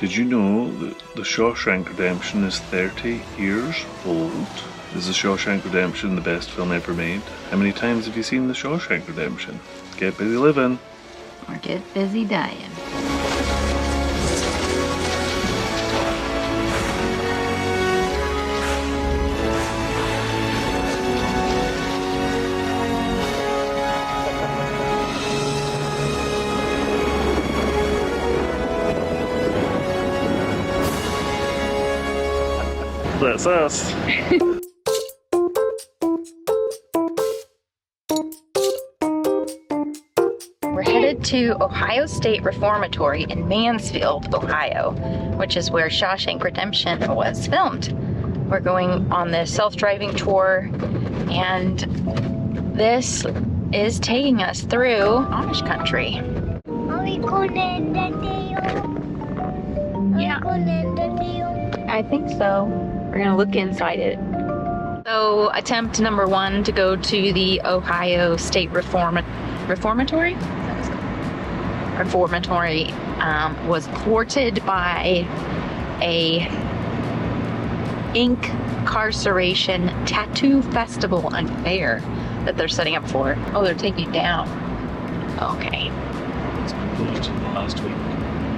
Did you know that the Shawshank Redemption is 30 years old? Is the Shawshank Redemption the best film ever made? How many times have you seen the Shawshank Redemption? Get busy living. Or get busy dying. That's us. We're headed to Ohio State Reformatory in Mansfield, Ohio, which is where Shawshank Redemption was filmed. We're going on this self-driving tour, and this is taking us through Amish country. Are we going to end the deal? Yeah. Are we going to end the deal? I think so. We're gonna look inside it. So, attempt number 1 to go to the Ohio State Reformatory? Reformatory was thwarted by a incarceration tattoo festival and fair that they're setting up for. Oh, they're taking it down. Okay. It's been closed last week.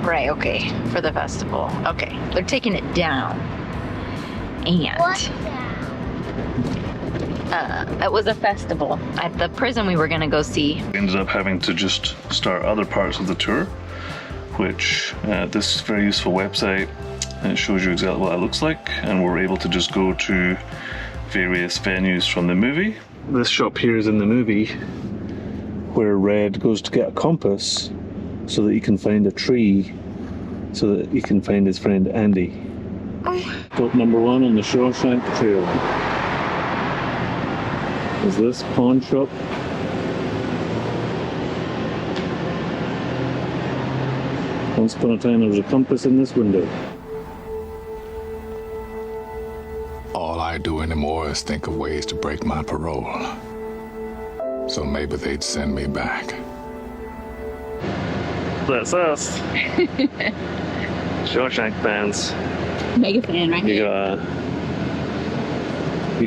Right, okay. For the festival. Okay. They're taking it down. And What? it was a festival at the prison we were gonna go see. We ended up having to just start other parts of the tour, which this is a very useful website, and it shows you exactly what it looks like, and we're able to just go to various venues from the movie. This shop here is in the movie where Red goes to get a compass so that he can find a tree so that he can find his friend Andy. Stop number 1 on the Shawshank Trail is this pawn shop. Once upon a time there was a compass in this window. All I do anymore is think of ways to break my parole. So maybe they'd send me back. That's us. Shawshank fans. Mega fan right You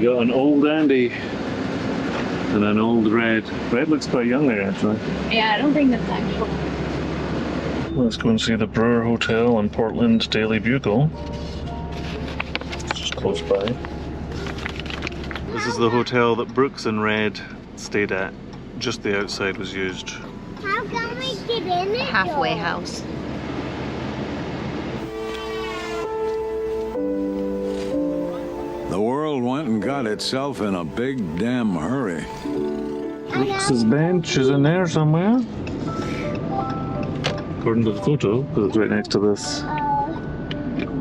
got an old Andy and an old Red. Red looks quite young there actually. Yeah, I don't think that's actual. Let's go and see the Brewer Hotel in Portland Daily Bugle. It's just close by. This is the hotel that Brooks and Red stayed at. Just the outside was used. How can we get in it? Halfway though? house. The world went and got itself in a big damn hurry. Brooks's bench is in there somewhere. According to the photo, because it's right next to this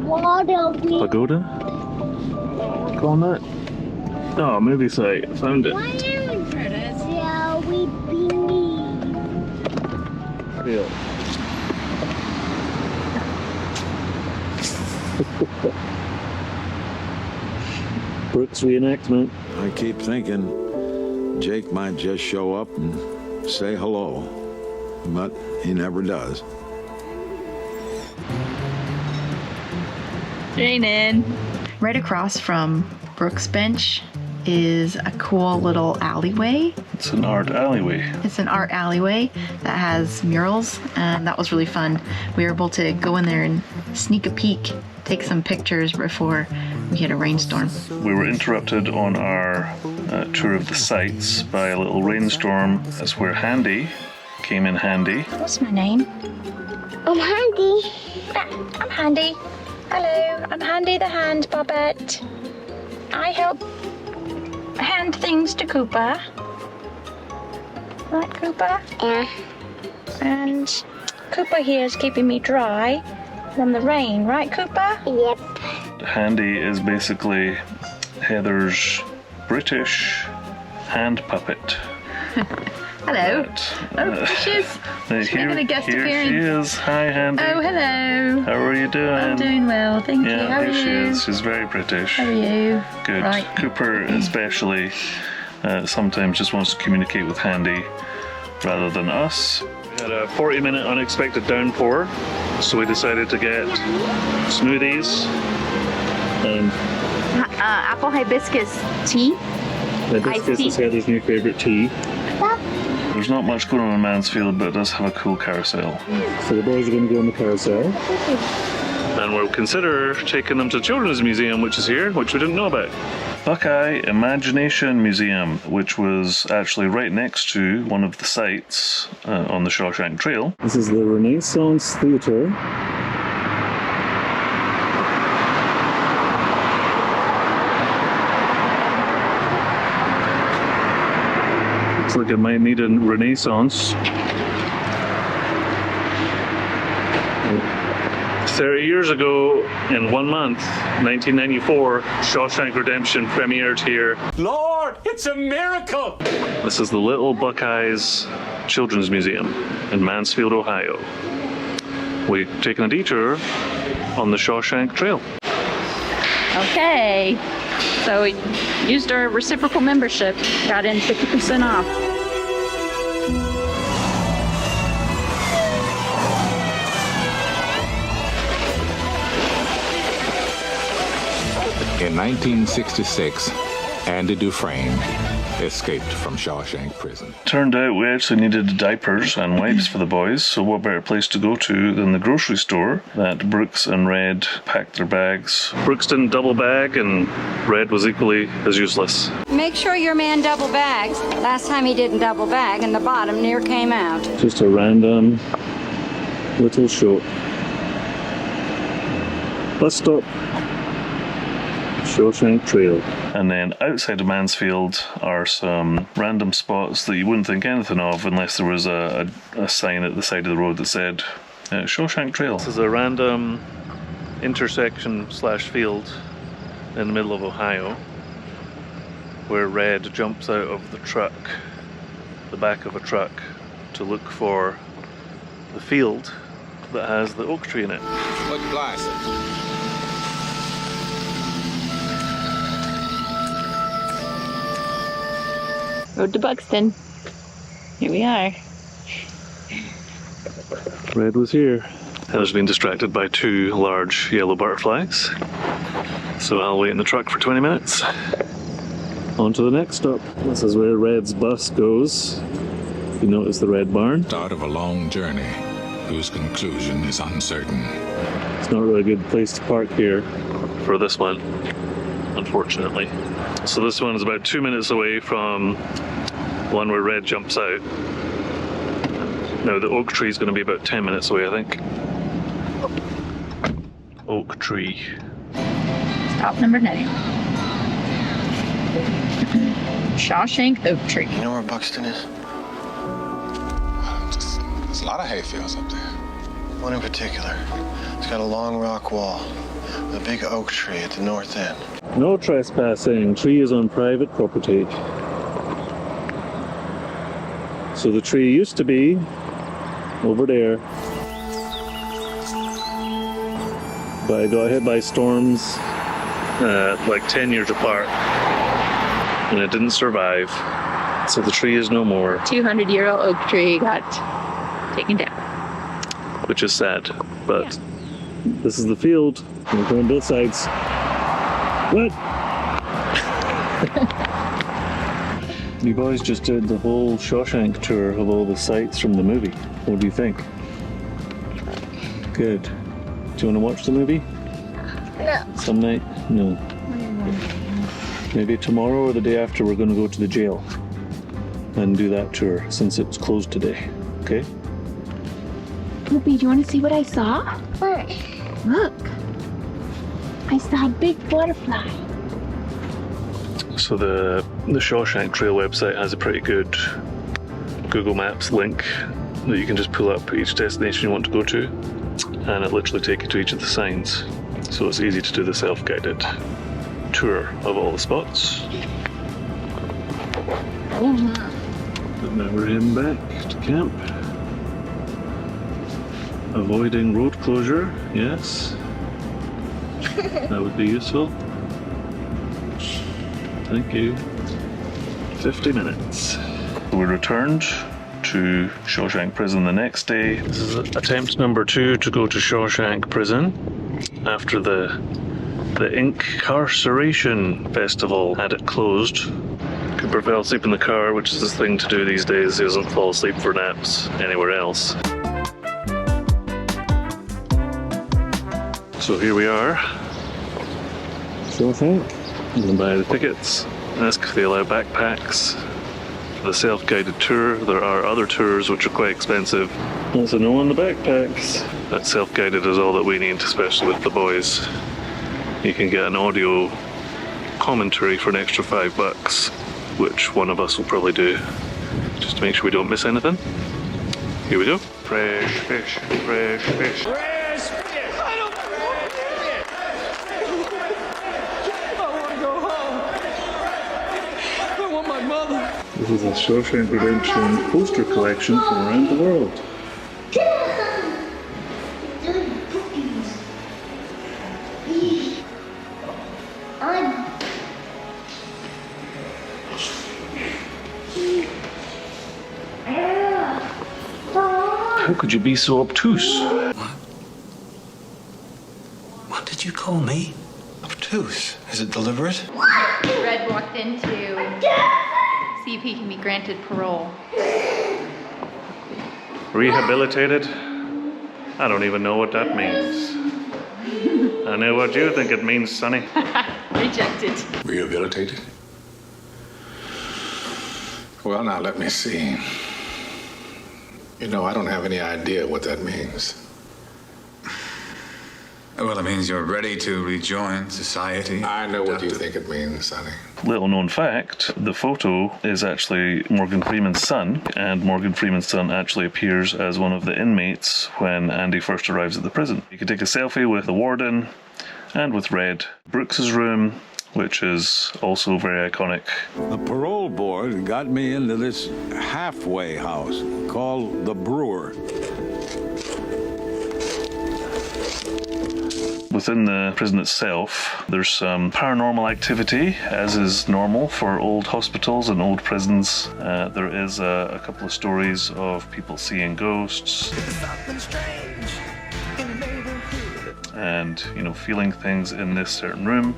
What are we? pagoda. Call that? Oh, movie site. Found it. Why shall we believe? Real. Brooks reenactment. I keep thinking Jake might just show up and say hello, but he never does. Jane in. Right across from Brooks' bench is a cool little alleyway. It's an art alleyway. It's an art alleyway that has murals, and that was really fun. We were able to go in there and sneak a peek, take some pictures before we had a rainstorm. We were interrupted on our tour of the sites by a little rainstorm. That's where Handy came in handy. What's my name? I'm handy. I'm Handy. Hello, I'm Handy the Hand, Bobbette. I help hand things to Cooper. Right, Cooper? Yeah. And Cooper here is keeping me dry from the rain, right, Cooper? Yep. Handy is basically Heather's British hand puppet. Hello. But, Oh, she's making a guest here appearance. she is. Hi, Handy. Oh, hello. How are you doing? I'm doing well, thank you. Yeah, How are here she you? is. She's very British. How are you? Good. Right. Cooper especially sometimes just wants to communicate with Handy rather than us. We had a 40-minute unexpected downpour, so we decided to get smoothies and Apple hibiscus tea. hibiscus is Heather's new favourite tea. There's not much going on in Mansfield, but it does have a cool carousel. So the boys are going to go on the carousel. And we'll consider taking them to the Children's Museum, which is here, which we didn't know about. Buckeye Imagination Museum, which was actually right next to one of the sites on the Shawshank Trail. This is the Renaissance Theatre. Looks like it might need a renaissance. 30 years ago, in 1 month, 1994, Shawshank Redemption premiered here. Lord, it's a miracle! This is the Little Buckeyes Children's Museum in Mansfield, Ohio. We've taken a detour on the Shawshank Trail. Okay, so we used our reciprocal membership, got in 50% off. In 1966, Andy Dufresne escaped from Shawshank Prison. Turned out we actually needed diapers and wipes for the boys, so what better place to go to than the grocery store that Brooks and Red packed their bags. Brooks didn't double bag and Red was equally as useless. Make sure your man double bags. Last time he didn't double bag and the bottom near came out. Just a random little show. Bus stop. Shawshank Trail. And then outside of Mansfield are some random spots that you wouldn't think anything of unless there was a sign at the side of the road that said Shawshank Trail. This is a random intersection slash field in the middle of Ohio where Red jumps out of the truck, the back of a truck, to look for the field that has the oak tree in it. What glass? Road to Buxton. Here we are. Red was here. Heather's been distracted by 2 large yellow butterflies. So I'll wait in the truck for 20 minutes. On to the next stop. This is where Red's bus goes. You notice the red barn. Start of a long journey whose conclusion is uncertain. It's not really a good place to park here for this one, unfortunately. So this one is about 2 minutes away from one where Red jumps out. Now the oak tree is going to be about 10 minutes away, I think. Oak tree. Stop number 9. Shawshank Oak Tree. You know where Buxton is? There's a lot of hay fields up there. One in particular. It's got a long rock wall with a big oak tree at the north end. No trespassing. Tree is on private property. So the tree used to be over there, but it got hit by storms like 10 years apart, and it didn't survive. So the tree is no more. 200-year-old oak tree got taken down. Which is sad, but this is the field. We're going both sides. What? You boys just did the whole Shawshank tour of all the sights from the movie. What do you think? Good. Do you want to watch the movie? No. Some night? No. Maybe tomorrow or the day after we're going to go to the jail and do that tour since it's closed today. Okay? Poopy, do you want to see what I saw? What? Look. I saw a big butterfly. So the Shawshank Trail website has a pretty good Google Maps link that you can just pull up each destination you want to go to, and it literally takes you to each of the signs. So it's easy to do the self-guided tour of all the spots. But now we're heading back to camp. Avoiding road closure, yes. That would be useful. Thank you. 50 minutes. We returned to Shawshank Prison the next day. This is attempt number 2 to go to Shawshank Prison after the Incarceration Festival had it closed. Cooper fell asleep in the car, which is the thing to do these days. He doesn't fall asleep for naps anywhere else. So here we are. Shawshank. I'm going to buy the tickets, ask if they allow backpacks. For the self-guided tour, there are other tours which are quite expensive. There's a no on the backpacks. That self-guided is all that we need, especially with the boys. You can get an audio commentary for an extra $5, which one of us will probably do, just to make sure we don't miss anything. Here we go. Fresh fish, fresh fish. Fresh fish! I don't want fish! I want to go home. I want my mother. This is a Shawshank Redemption poster collection from around the world. How could you be so obtuse? What did you call me? Obtuse. Is it deliberate? Red walked in to see if he can be granted parole. Rehabilitated? I don't even know what that means. I know what you think it means, Sonny. Rejected. Rehabilitated? Well, now let me see. You know, I don't have any idea what that means. Well, it means you're ready to rejoin society. I know what you think it means, Sonny. Little known fact, the photo is actually Morgan Freeman's son, and Morgan Freeman's son actually appears as one of the inmates when Andy first arrives at the prison. You can take a selfie with the warden and with Red. Brooks's room, which is also very iconic. The parole board got me into this halfway house called the Brewer. Within the prison itself, there's some paranormal activity, as is normal for old hospitals and old prisons. There is a couple of stories of people seeing ghosts and, you know, feeling things in this certain room.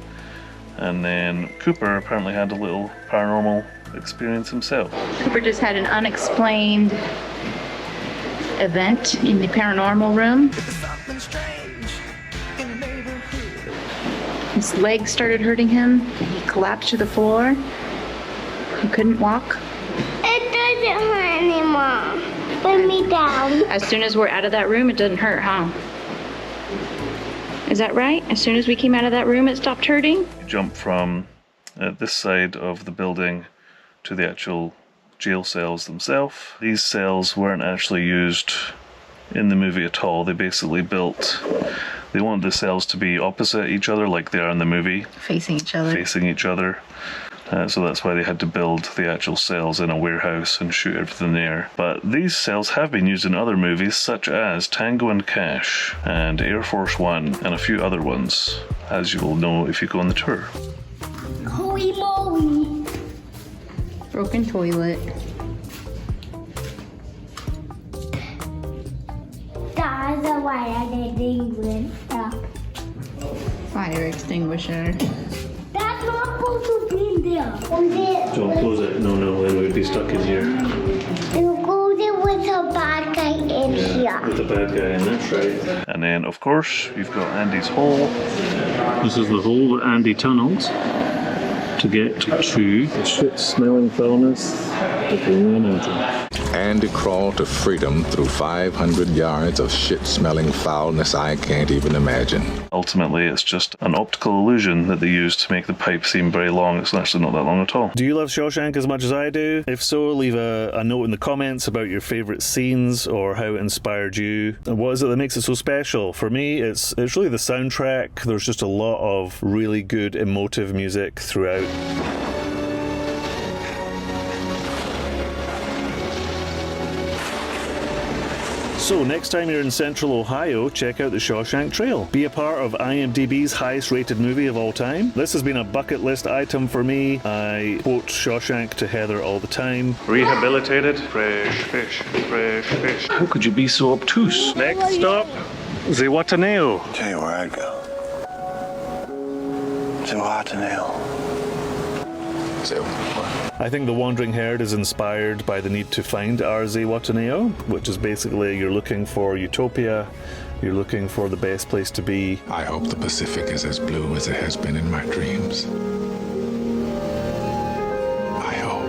And then Cooper apparently had a little paranormal experience himself. Cooper just had an unexplained event in the paranormal room. His legs started hurting him. He collapsed to the floor. He couldn't walk. It doesn't hurt anymore. Put me down. As soon as we're out of that room, it doesn't hurt, huh? Is that right? As soon as we came out of that room, it stopped hurting? You jump from this side of the building to the actual jail cells themselves. These cells weren't actually used in the movie at all. They basically they wanted the cells to be opposite each other like they are in the movie. Facing each other. So that's why they had to build the actual cells in a warehouse and shoot everything there. But these cells have been used in other movies such as Tango and Cash and Air Force One and a few other ones, as you will know if you go on the tour. Holy moly. Broken toilet. That's a fire extinguisher. Fire extinguisher. That's not supposed to be there. Don't close it. No, we would be stuck in here. You close it with a bad guy in here. With a bad guy in that's right. And then, of course, you've got Andy's hole. This is the hole that Andy tunneled to get to the shit-smelling foulness of the reunited. Andy crawled to freedom through 500 yards of shit-smelling foulness I can't even imagine. Ultimately, it's just an optical illusion that they use to make the pipe seem very long. It's actually not that long at all. Do you love Shawshank as much as I do? If so, leave a note in the comments about your favourite scenes or how it inspired you. And what is it that makes it so special? For me, it's really the soundtrack. There's just a lot of really good emotive music throughout. So next time you're in Central Ohio, check out the Shawshank Trail. Be a part of IMDb's highest rated movie of all time. This has been a bucket list item for me. I quote Shawshank to Heather all the time. Rehabilitated, fresh fish, fresh fish. How could you be so obtuse? Next stop, Zihuatanejo. Tell you where I'd go. Zihuatanejo. So, what? I think The Wandering Herd is inspired by the need to find our Zihuatanejo, which is basically you're looking for utopia, you're looking for the best place to be. I hope the Pacific is as blue as it has been in my dreams. I hope.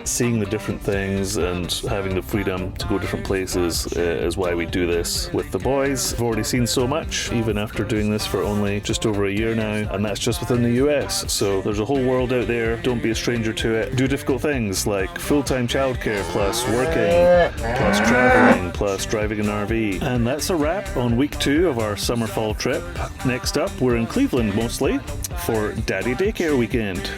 Seeing the different things and having the freedom to go different places is why we do this with the boys. I've already seen so much, even after doing this for only just over a year now, and that's just within the US. So there's a whole world out there. Don't be a stranger to it. Do difficult things like full-time childcare, plus working, plus traveling, plus driving an RV. And that's a wrap on week 2 of our summer-fall trip. Next up, we're in Cleveland mostly for Daddy Daycare Weekend.